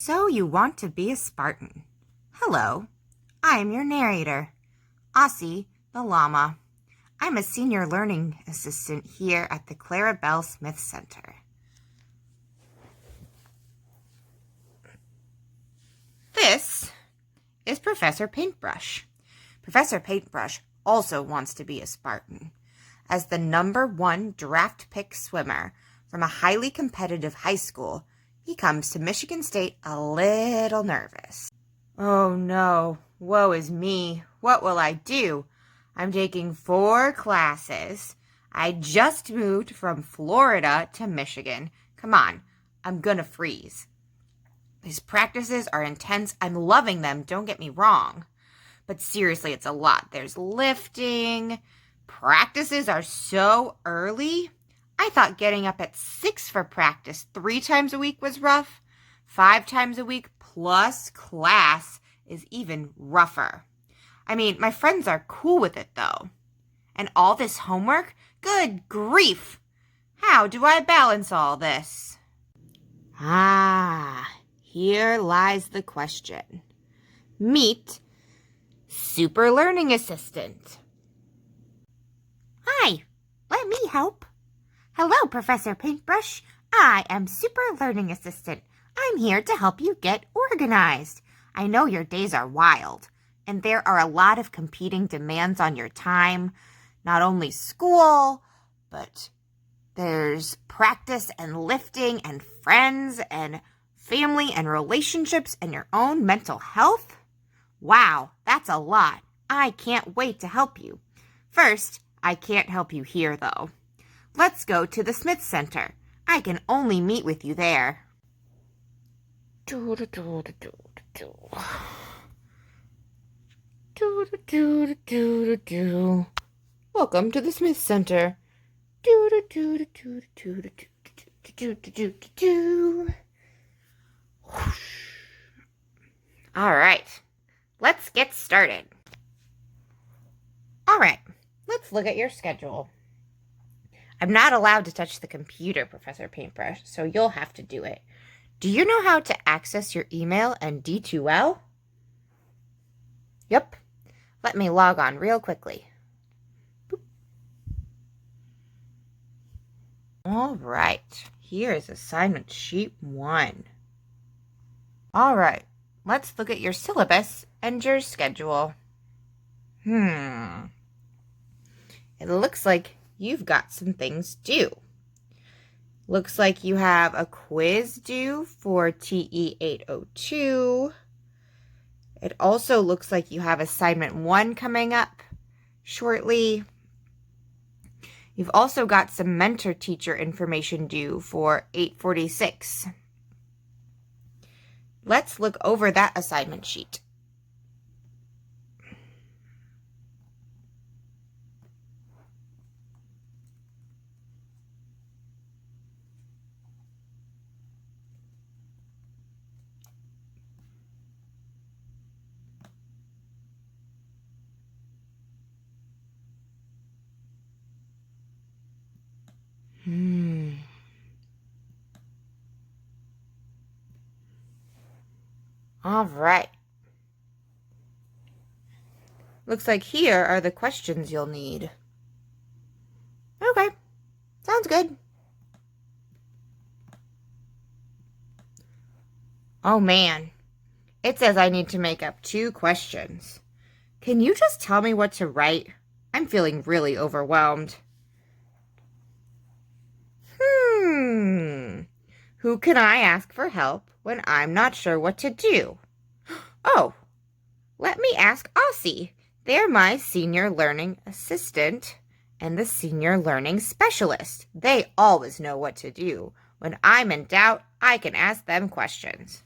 So you want to be a Spartan. Hello, I am your narrator, Aussie the llama. I'm a senior learning assistant here at the Clara Bell Smith Center. This is Professor Paintbrush. Professor Paintbrush also wants to be a Spartan. As the #1 draft pick swimmer from a highly competitive high school, he comes to Michigan State a little nervous. Oh no, woe is me. What will I do? I'm taking 4 classes. I just moved from Florida to Michigan. Come on, I'm gonna freeze. These practices are intense. I'm loving them, don't get me wrong. But seriously, it's a lot. There's lifting. Practices are so early. I thought getting up at 6 for practice 3 times a week was rough. 5 times a week plus class is even rougher. I mean, my friends are cool with it though. And all this homework? Good grief! How do I balance all this? Here lies the question. Meet Super Learning Assistant. Hi, let me help. Hello, Professor Paintbrush. I am Super Learning Assistant. I'm here to help you get organized. I know your days are wild, and there are a lot of competing demands on your time. Not only school, but there's practice and lifting and friends and family and relationships and your own mental health. Wow, that's a lot. I can't wait to help you. First, I can't help you here, though. Let's go to the Smith Center. I can only meet with you there. Welcome to the Smith Center. All right, let's get started. All right, let's look at your schedule. I'm not allowed to touch the computer, Professor Paintbrush, so you'll have to do it. Do you know how to access your email and D2L? Yep. Let me log on real quickly. Boop. All right, here is assignment sheet 1. All right, let's look at your syllabus and your schedule. It looks like you've got some things due. Looks like you have a quiz due for TE 802. It also looks like you have assignment 1 coming up shortly. You've also got some mentor teacher information due for 846. Let's look over that assignment sheet. All right. Looks like here are the questions you'll need. Okay, sounds good. Oh man, it says I need to make up 2 questions. Can you just tell me what to write? I'm feeling really overwhelmed. Who can I ask for help when I'm not sure what to do? Oh, let me ask Aussie. They're my senior learning assistant and the senior learning specialist. They always know what to do. When I'm in doubt, I can ask them questions.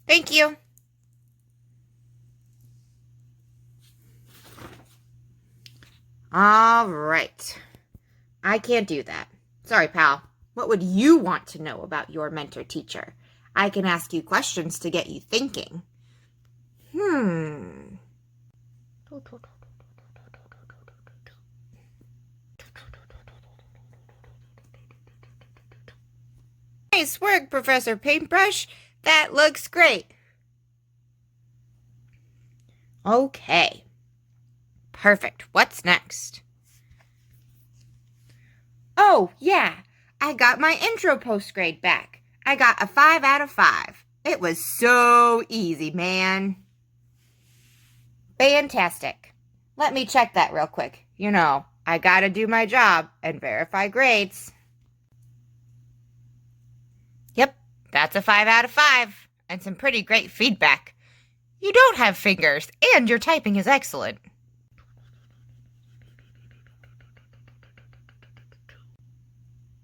Thank you. All right. I can't do that. Sorry, pal. What would you want to know about your mentor teacher? I can ask you questions to get you thinking. Nice work, Professor Paintbrush. That looks great. Okay. Perfect. What's next? Oh, yeah. I got my intro post grade back. I got a 5 out of 5. It was so easy, man. Fantastic. Let me check that real quick. You know, I gotta do my job and verify grades. Yep, that's a 5 out of 5 and some pretty great feedback. You don't have fingers and your typing is excellent.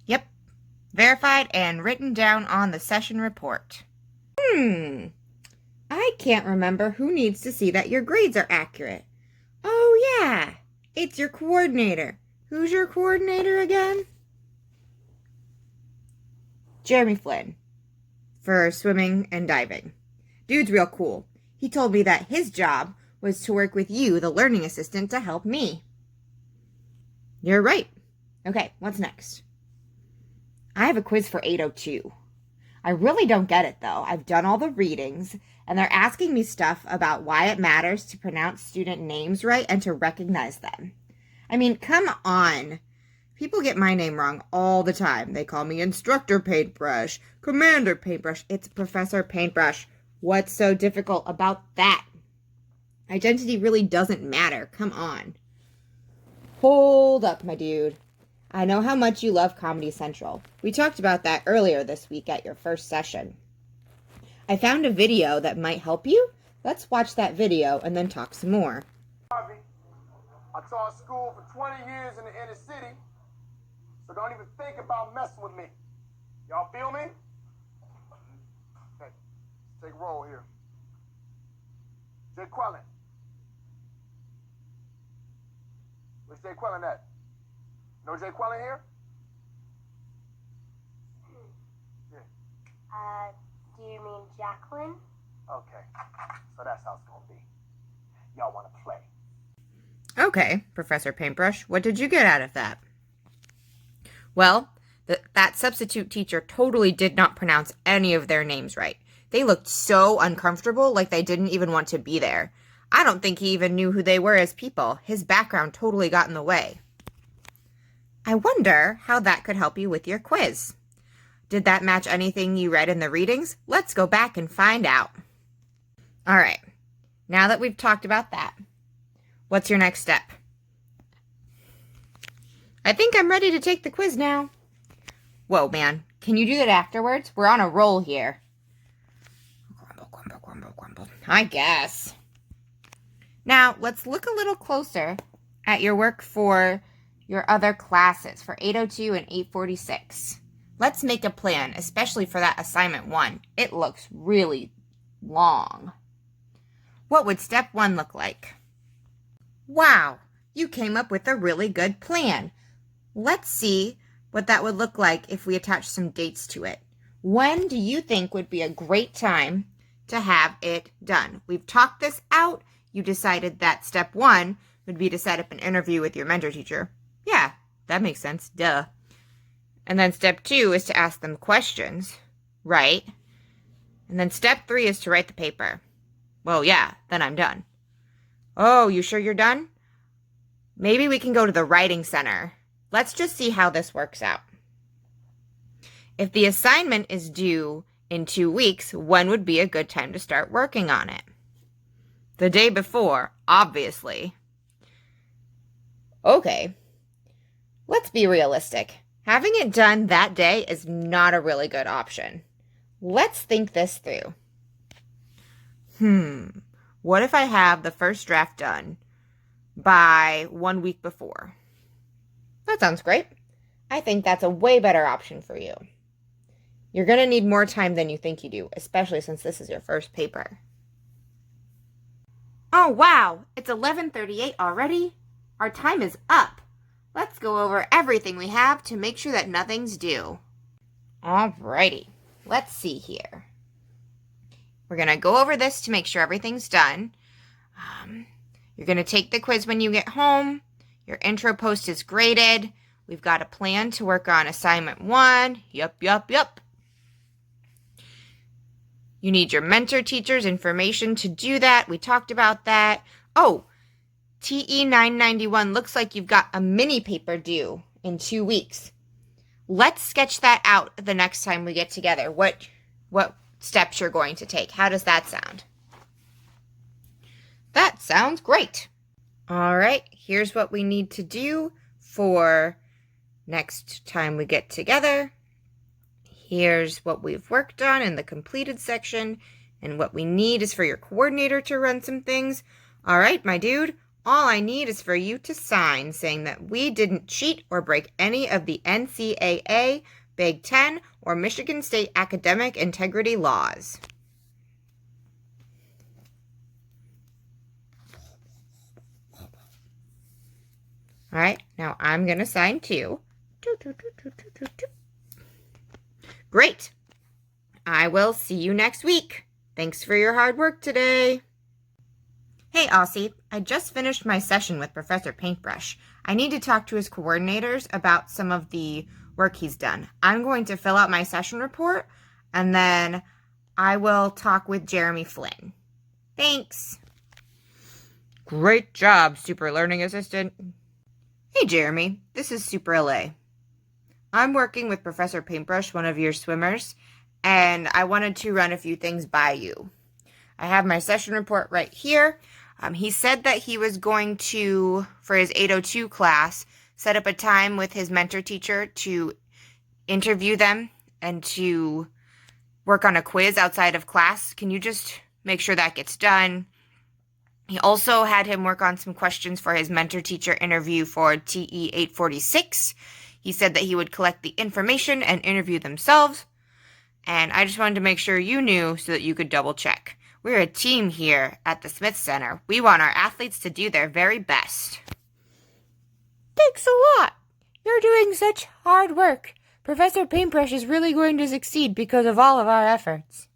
Yep, verified and written down on the session report. I can't remember who needs to see that your grades are accurate. Oh, yeah, it's your coordinator. Who's your coordinator again? Jeremy Flynn, for swimming and diving. Dude's real cool. He told me that his job was to work with you, the learning assistant, to help me. You're right. Okay, what's next? I have a quiz for 802. I really don't get it, though. I've done all the readings, and they're asking me stuff about why it matters to pronounce student names right and to recognize them. I mean, come on. People get my name wrong all the time. They call me Instructor Paintbrush, Commander Paintbrush. It's Professor Paintbrush. What's so difficult about that? Identity really doesn't matter. Come on. Hold up, my dude. I know how much you love Comedy Central. We talked about that earlier this week at your first session. I found a video that might help you. Let's watch that video and then talk some more. I taught school for 20 years in the inner city, so don't even think about messing with me. Y'all feel me? Okay, take a roll here. Jay Quellen. Where's Jay Quellen at? No Jay Quellen here? Yeah. Do you mean Jacqueline? Okay, so that's how it's gonna be. Y'all wanna play? Okay, Professor Paintbrush, what did you get out of that? Well, that substitute teacher totally did not pronounce any of their names right. They looked so uncomfortable, like they didn't even want to be there. I don't think he even knew who they were as people. His background totally got in the way. I wonder how that could help you with your quiz. Did that match anything you read in the readings? Let's go back and find out. All right, now that we've talked about that, what's your next step? I think I'm ready to take the quiz now. Whoa, man. Can you do that afterwards? We're on a roll here. Grumble, grumble, grumble, grumble. I guess. Now, let's look a little closer at your work for your other classes, for 802 and 846. Let's make a plan, especially for that assignment 1. It looks really long. What would step 1 look like? Wow, you came up with a really good plan. Let's see what that would look like if we attach some dates to it. When do you think would be a great time to have it done? We've talked this out. You decided that step 1 would be to set up an interview with your mentor teacher. Yeah, that makes sense. Duh. And then step 2 is to ask them questions, right? And then step 3 is to write the paper. Well, yeah, then I'm done. Oh, you sure you're done? Maybe we can go to the writing center. Let's just see how this works out. If the assignment is due in 2 weeks, when would be a good time to start working on it? The day before, obviously. Okay, let's be realistic. Having it done that day is not a really good option. Let's think this through. What if I have the first draft done by 1 week before? That sounds great. I think that's a way better option for you. You're going to need more time than you think you do, especially since this is your first paper. Oh, wow. It's 11:38 already? Our time is up. Let's go over everything we have to make sure that nothing's due. Alrighty. Let's see here. We're going to go over this to make sure everything's done. You're going to take the quiz when you get home. Your intro post is graded. We've got a plan to work on assignment 1. Yup. You need your mentor teacher's information to do that. We talked about that. Oh, TE 991 looks like you've got a mini paper due in 2 weeks. Let's sketch that out the next time we get together. What steps you're going to take. How does that sound? That sounds great. All right, here's what we need to do for next time we get together. Here's what we've worked on in the completed section, and what we need is for your coordinator to run some things. All right, my dude, all I need is for you to sign saying that we didn't cheat or break any of the NCAA, Big Ten, or Michigan State academic integrity laws. All right, now I'm going to sign too. Great. I will see you next week. Thanks for your hard work today. Hey, Aussie. I just finished my session with Professor Paintbrush. I need to talk to his coordinators about some of the work he's done. I'm going to fill out my session report, and then I will talk with Jeremy Flynn. Thanks. Great job, Super Learning Assistant. Hey, Jeremy. This is Super LA. I'm working with Professor Paintbrush, one of your swimmers, and I wanted to run a few things by you. I have my session report right here. He said that he was going to, for his 802 class, set up a time with his mentor teacher to interview them and to work on a quiz outside of class. Can you just make sure that gets done? He also had him work on some questions for his mentor teacher interview for TE 846. He said that he would collect the information and interview themselves. And I just wanted to make sure you knew so that you could double check. We're a team here at the Smith Center. We want our athletes to do their very best. Thanks a lot. You're doing such hard work. Professor Paintbrush is really going to succeed because of all of our efforts.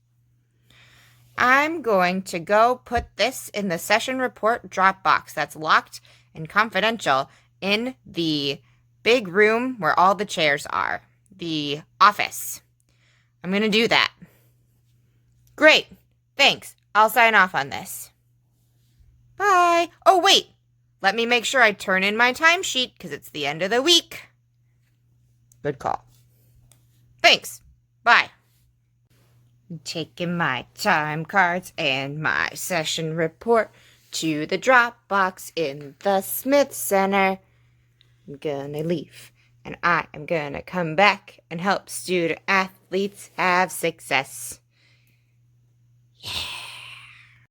I'm going to go put this in the session report drop box that's locked and confidential in the big room where all the chairs are, the office. I'm going to do that. Great. Thanks. I'll sign off on this. Bye. Oh, wait. Let me make sure I turn in my timesheet because it's the end of the week. Good call. Thanks. Bye. Taking my time cards and my session report to the Dropbox in the Smith Center. I'm gonna leave, and I am gonna come back and help student athletes have success. Yeah.